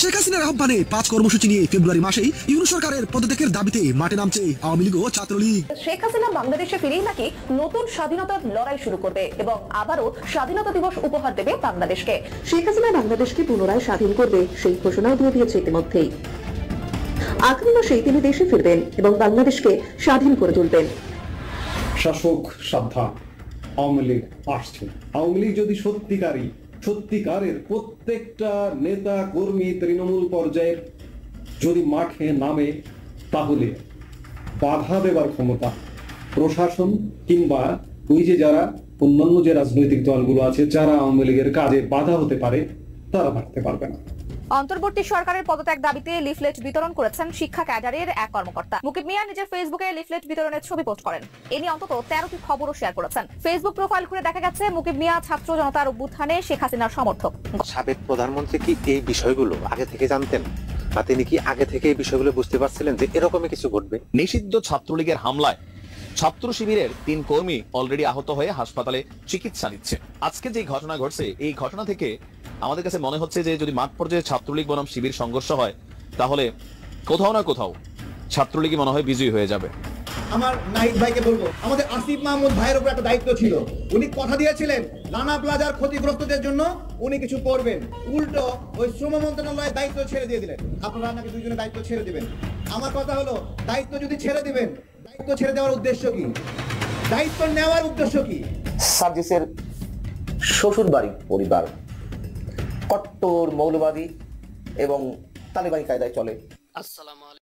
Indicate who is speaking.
Speaker 1: শেখ হাসিনার আহ্বানে 5 কর্মসূচি নিয়ে ফেব্রুয়ারি মাসেই ইউনূস সরকারের পদত্যাগের দাবিতে মাঠে নামছে আওয়ামী লীগ ও ছাত্রলীগ।
Speaker 2: শেখ হাসিনা বাংলাদেশে ফিরেই নাকি নতুন স্বাধীনতার লড়াই শুরু করবে এবং আবারও স্বাধীনতা দিবস উপহার দেবে বাংলাদেশকে। শেখ হাসিনা বাংলাদেশকে পুনরায় স্বাধীন করবে সেই ঘোষণাও দিয়ে দিয়েছে ইতিমধ্যেই। আগামী মাসেই তিনি দেশে ফিরবেন এবং বাংলাদেশকে স্বাধীন করে তুলবেন।
Speaker 3: শাসক সাবধান, আওয়ামী লীগ আসছে। আওয়ামী লীগ যদি সত্যিকারের প্রত্যেকটা নেতা কর্মী তৃণমূল পর্যায়ের যদি মাঠে নামে, তাহলে বাধা দেবার ক্ষমতা প্রশাসন কিংবা ওই যে যারা অন্যান্য যে রাজনৈতিক দলগুলো আছে যারা আওয়ামী লীগের কাজে বাধা হতে পারে, তারা থাকতে পারবে না।
Speaker 4: অন্তর্বর্তী সরকারের পদত্যাগ দাবিতে লিফলেট বিতরণ করেছেন শিক্ষা ক্যাডারের এক কর্মকর্তা। মুকিব মিয়া নিজের ফেসবুকে লিফলেট বিতরণের ছবি পোস্ট করেন। এ নিয়ে অন্তত 13টি খবরও শেয়ার করেছেন। ফেসবুক প্রোফাইল খুলে দেখা গেছে মুকিব মিয়া ছাত্র জনতার অভ্যুত্থানে শেখ হাসিনার সমর্থক।
Speaker 5: সাবেক প্রধানমন্ত্রী কি এই বিষয়গুলো আগে থেকে জানতেন, বা তিনি কি আগে থেকে এই বিষয়গুলো বুঝতে পারছিলেন যে এরকমই কিছু ঘটবে?
Speaker 6: নিষিদ্ধ ছাত্রলীগের হামলায় ছাত্র শিবিরের 3 কর্মী অলরেডি আহত হয়ে হাসপাতালে চিকিৎসা নিচ্ছে। আজকে যে ঘটনা ঘটছে, এই ঘটনা থেকে আমাদের কাছে মনে হচ্ছে যে যদি মাঠ পর্যায়ে ছাত্রলীগ বনাম শিবির সংঘর্ষ হয়, তাহলে কোথাও না কোথাও ছাত্রলীগই মনে হয় বিজয়ী হয়ে যাবে।
Speaker 7: আমার নাহিদ ভাইকে বলবো, আমাদের আসিফ মাহমুদ ভাইয়ের উপর একটা দায়িত্ব ছিল। উনি কথা দিয়েছিলেন রানা প্লাজার ক্ষতিগ্রস্তদের জন্য উনি কিছু করবেন, উল্টো ওই শ্রম মন্ত্রণালয়ের দায়িত্ব ছেড়ে দিয়ে দিলেন। আপনারা নাকি দুইজনের দায়িত্ব ছেড়ে দিবেন। আমার কথা হলো, দায়িত্ব যদি ছেড়ে দিবেন, দায়িত্ব ছেড়ে দেওয়ার উদ্দেশ্য কি? দায়িত্ব নেওয়ার উদ্দেশ্য কি?
Speaker 8: সার্জিসের শ্বশুর বাড়ি পরিবার কট্টর মৌলবাদী এবং তালেবানি কায়দায় চলে।
Speaker 9: আসসালামু